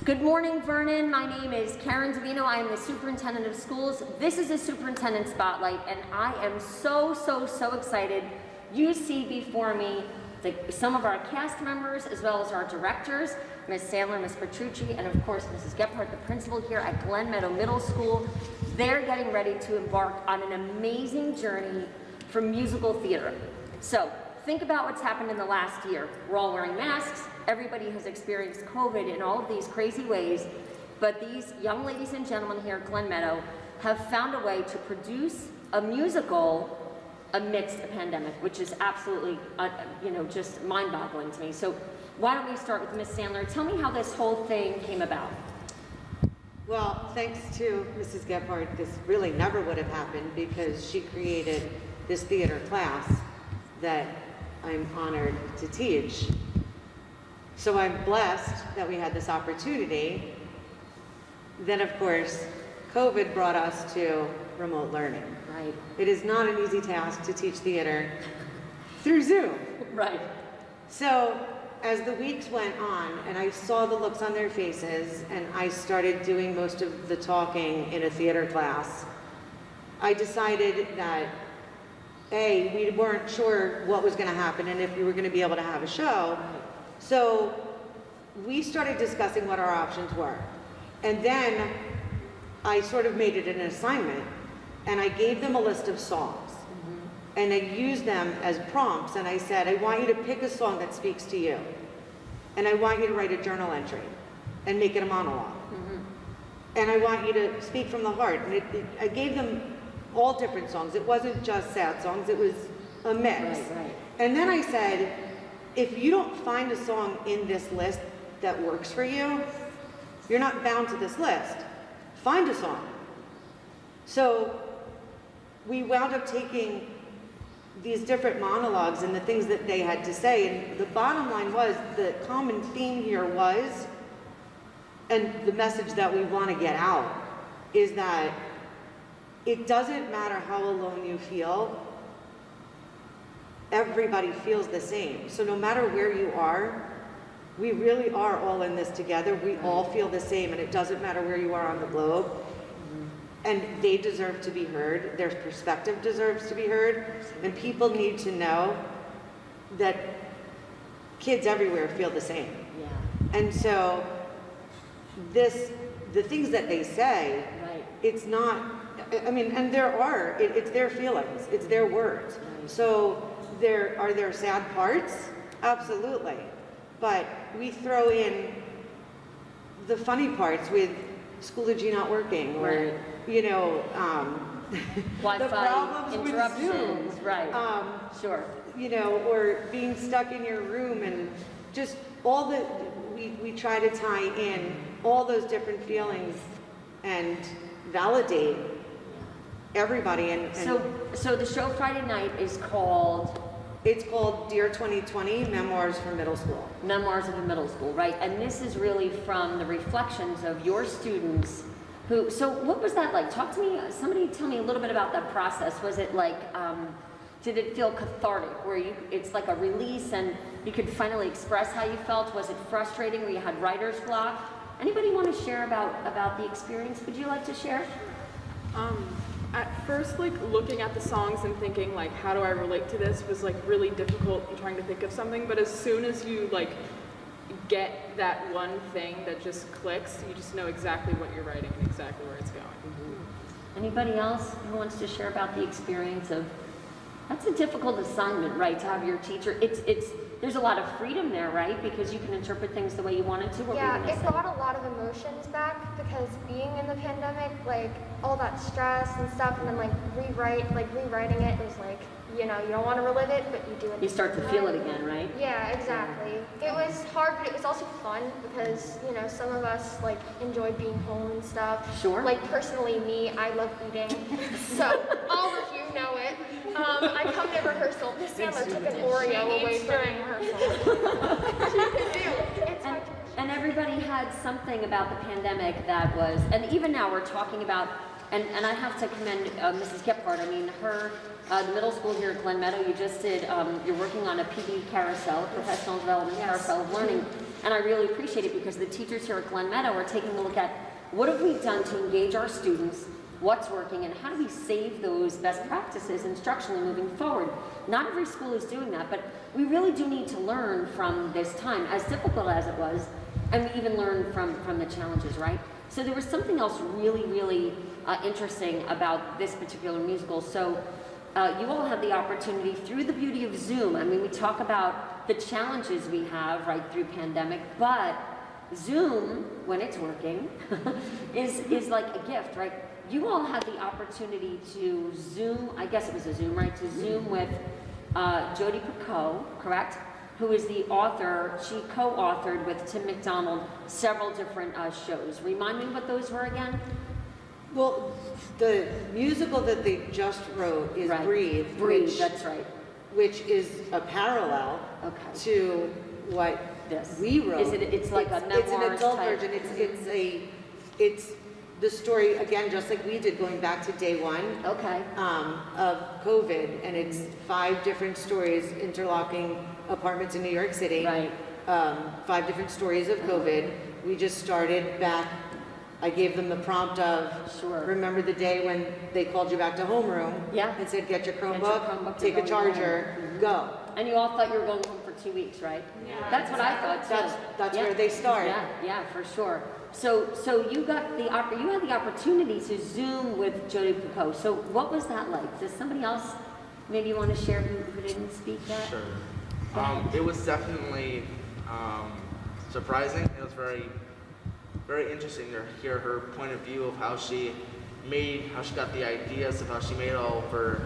Good morning, Vernon. My name is Karen Davino. I am the Superintendent of Schools. This is a Superintendent Spotlight, and I am so excited. You see before me some of our cast members as well as our directors, Ms. Sandler, Ms. Petrucci, and of course Mrs. Gephardt, the principal here at Glen Meadow Middle School. They're getting ready to embark on an amazing journey for musical theater. So think about what's happened in the last year. We're all wearing masks. Everybody has experienced COVID in all of these crazy ways, but these young ladies and gentlemen here at Glen Meadow have found a way to produce a musical amidst a pandemic, which is absolutely, just mind-boggling to me. So why don't we start with Ms. Sandler? Tell me how this whole thing came about. Well, thanks to Mrs. Gephardt, this really never would have happened because she created this theater class that I'm honored to teach. So I'm blessed that we had this opportunity. Then, of course, COVID brought us to remote learning. Right. It is not an easy task to teach theater through Zoom. Right. So as the weeks went on and I saw the looks on their faces and I started doing most of the talking in a theater class, I decided that A, we weren't sure what was going to happen and if we were going to be able to have a show. So we started discussing what our options were. And then I sort of made it an assignment and I gave them a list of songs. And I used them as prompts and I said, I want you to pick a song that speaks to you. And I want you to write a journal entry and make it a monologue. And I want you to speak from the heart. And I gave them all different songs. It wasn't just sad songs, it was a mix. Right. And then I said, if you don't find a song in this list that works for you, you're not bound to this list. Find a song. So we wound up taking these different monologues and the things that they had to say, and the bottom line was, the common theme here was, and the message that we want to get out, is that it doesn't matter how alone you feel, everybody feels the same. So no matter where you are, we really are all in this together. We all feel the same, and it doesn't matter where you are on the globe. And they deserve to be heard. Their perspective deserves to be heard. And people need to know that kids everywhere feel the same. Yeah. And so the things that they say, Right. it's not, and it's their feelings, it's their words. Right. So are there sad parts? Absolutely. But we throw in the funny parts with Schoology not working, or, Right. the Wi-Fi problems interruptions, with Zoom. right. Sure. Or being stuck in your room, and just all we try to tie in all those different feelings and validate everybody. And so the show Friday night is called? It's called Dear 2020, Memoirs from Middle School. Memoirs of a Middle School, right? And this is really from the reflections of your students so what was that like? Talk to me, somebody tell me a little bit about that process. Was it like, did it feel cathartic, where it's like a release and you could finally express how you felt? Was it frustrating where you had writer's block? Anybody want to share about the experience? Would you like to share? At first, looking at the songs and thinking, how do I relate to this was, really difficult in trying to think of something. But as soon as you, get that one thing that just clicks, you just know exactly what you're writing and exactly where it's going. Anybody else who wants to share about the experience of, that's a difficult assignment, right, to have your teacher, there's a lot of freedom there, right, because you can interpret things the way you want it to. Yeah, it brought a lot of emotions back, because being in the pandemic, all that stress and stuff, and then rewriting it was you don't want to relive it, but you do it. You start to feel it again, right? Yeah, exactly. It was hard, but it was also fun because, some of us enjoyed being home and stuff. Sure. Personally, me, I love eating, so all of you know it. I come to rehearsal. Miss Sandler took an Oreo away from rehearsal. And everybody had something about the pandemic that was, and even now we're talking about, and I have to commend Mrs. Gephardt. The middle school here at Glen Meadow, you just did, you're working on a PD carousel, professional development carousel of learning. And I really appreciate it because the teachers here at Glen Meadow are taking a look at what have we done to engage our students, what's working, and how do we save those best practices instructionally moving forward. Not every school is doing that, but we really do need to learn from this time, as difficult as it was, and we even learn from the challenges, right? So there was something else really, really interesting about this particular musical. So you all have the opportunity through the beauty of Zoom. I mean, we talk about the challenges we have right through pandemic, but Zoom, when it's working, is like a gift, right? You all had the opportunity to Zoom, I guess it was a Zoom, right? To Zoom with Jodi Picoult, correct? Who is the author. She co-authored with Tim McDonald several different shows. Remind me what those were again? Well, the musical that they just wrote is Right. Breathe. Breathe, which, that's right. which is a parallel Okay. to what This. we wrote. Is it? It's like a It's an memoirs adult type. version. It's the story, again, just like we did, going back to day one Okay. of COVID, and it's 5 different stories interlocking apartments in New York City. Right. 5 different stories of COVID. We just started back. I gave them the prompt of, Sure. remember the day when they called you back to homeroom Yeah. and said, get your Get your Chromebook, Chromebook, take you're a going charger, home. go. And you all thought you were going home for 2 weeks, right? Yeah. That's what I thought too. That's Yeah. where they start. Yeah, for sure. So you got you had the opportunity to Zoom with Jodi Picoult. So what was that like? Does somebody else maybe want to share who didn't speak yet? Sure. It was definitely surprising. It was very interesting to hear her point of view of how she got the ideas of how she made all of her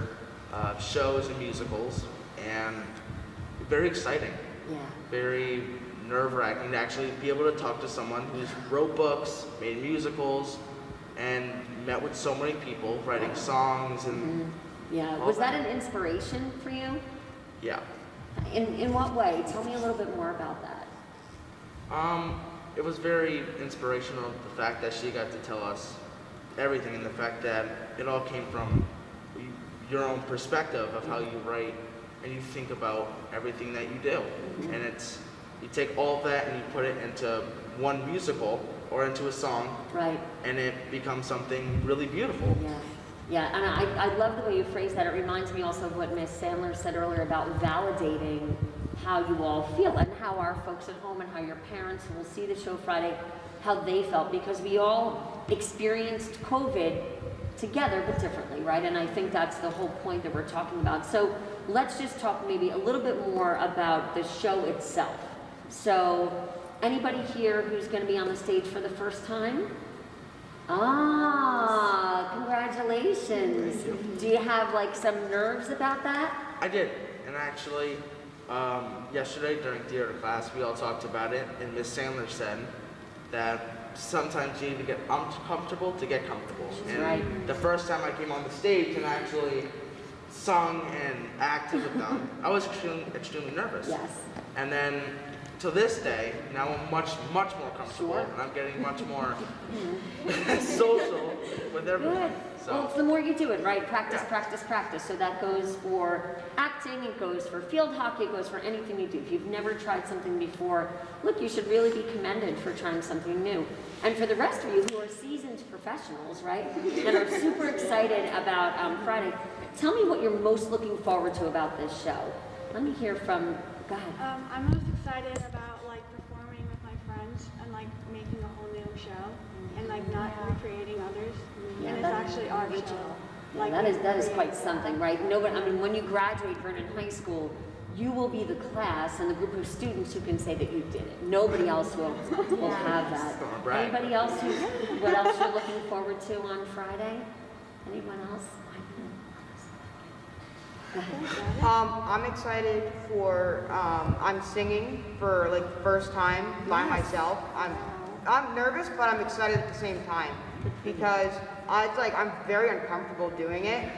shows and musicals, and very exciting, Yeah. very nerve-wracking to actually be able to talk to someone who's wrote books, made musicals, and met with so many people, writing songs and Yeah. all Was that that. an inspiration for you? yeah. In what way? Tell me a little bit more about that. It was very inspirational, the fact that she got to tell us everything, and the fact that it all came from your own perspective of how you write and you think about everything that you do. And you take all of that and you put it into one musical or into a song, Right. and it becomes something really beautiful. Yeah. Yeah, and I love the way you phrase that. It reminds me also of what Miss Sandler said earlier about validating how you all feel and how our folks at home and how your parents who will see the show Friday, how they felt, because we all experienced COVID together but differently, right? And I think that's the whole point that we're talking about. So let's just talk maybe a little bit more about the show itself. So anybody here who's going to be on the stage for the first time? Ah, congratulations. Do you have like some nerves about that? I did, and actually, yesterday during theater class, we all talked about it, and Miss Sandler said that sometimes you need to get uncomfortable to get comfortable. She's And right. the first time I came on the stage and actually sung and acted with them, I was extremely nervous. Yes. And then to this day, now I'm much more comfortable, Sure. and I'm getting much more social with everyone. Good. So. Well, it's the more you do it, right? Practice, Yeah. practice, practice. So that goes for acting, it goes for field hockey, it goes for anything you do. If you've never tried something before, look, you should really be commended for trying something new. And for the rest of you who are seasoned professionals, right, and are super excited about Friday, tell me what you're most looking forward to about this show. Let me hear from, go ahead. I'm most excited about like performing with my friends and like making a whole new show and like not recreating others. Yeah, And it's that- actually our show. Yeah, that is quite something, right? Nobody, I mean, when you graduate Vernon High School, you will be the class and the group of students who can say that you did it. Nobody else will have that. Don't brag. Anybody else what else you're looking forward to on Friday? Anyone else? Go ahead. I'm excited for, I'm singing for like the first time by myself. I'm nervous, but I'm excited at the same time because it's like I'm very uncomfortable doing it,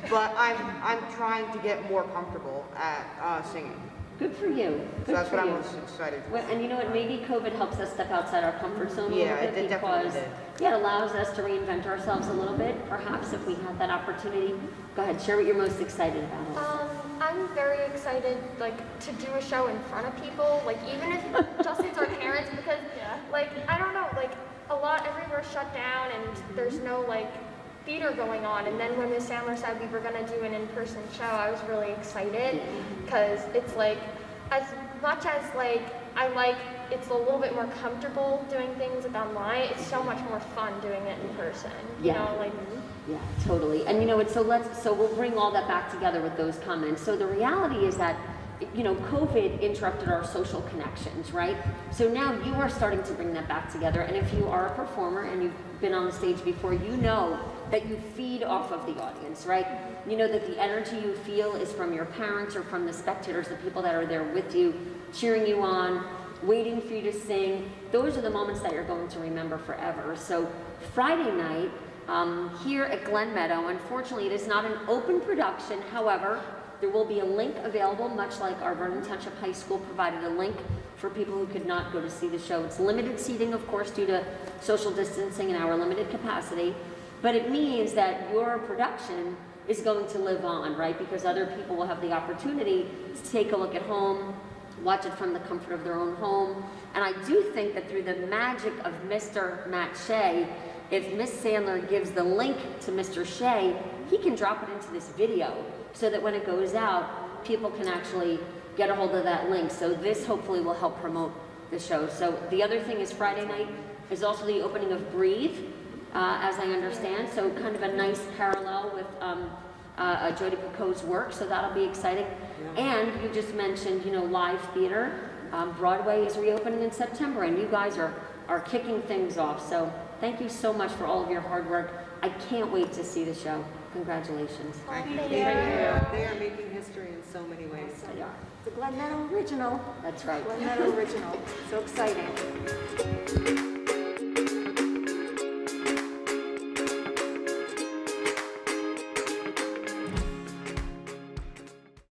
but I'm trying to get more comfortable at singing. Good for you. So Good that's for what I'm you. most excited for. Well, and you know what, maybe COVID helps us step outside our comfort zone a Yeah, little bit it definitely because did. yeah, it allows us to reinvent ourselves a little bit, perhaps if we had that opportunity. Go ahead, share what you're most excited about. Alyssa. I'm very excited, like, to do a show in front of people, like, even if just it's our parents, because, like, I don't know, like, everywhere's shut down and there's no, like, theater going on. And then when Miss Sandler said we were gonna do an in-person show, I was really excited, because it's, like, as much as, like, it's a little bit more comfortable doing things like online, it's so much more fun doing it in person, you know, like. Yeah, totally. And so we'll bring all that back together with those comments. So the reality is that, COVID interrupted our social connections, right? So now you are starting to bring that back together. And if you are a performer and you've been on the stage before, you know that you feed off of the audience, right? You know that the energy you feel is from your parents or from the spectators, the people that are there with you, cheering you on, waiting for you to sing. Those are the moments that you're going to remember forever. So Friday night, here at Glen Meadow, unfortunately it is not an open production. However, there will be a link available, much like our Vernon Township High School provided a link for people who could not go to see the show. It's limited seating, of course, due to social distancing and our limited capacity, but it means that your production is going to live on, right? Because other people will have the opportunity to take a look at home, watch it from the comfort of their own home. And I do think that through the magic of Mr. Matt Shea, if Miss Sandler gives the link to Mr. Shea, he can drop it into this video so that when it goes out, people can actually get a hold of that link. So this hopefully will help promote the show. So the other thing is Friday night is also the opening of Breathe, as I understand. So kind of a nice parallel with Jodi Picoult's work, so that'll be exciting. And you just mentioned, live theater. Broadway is reopening in September, and you guys are kicking things off. So thank you so much for all of your hard work. I can't wait to see the show. Congratulations. Thank you. They are making history in so many ways. They are. The Glen Meadow original. That's right. Glen Meadow original. So exciting.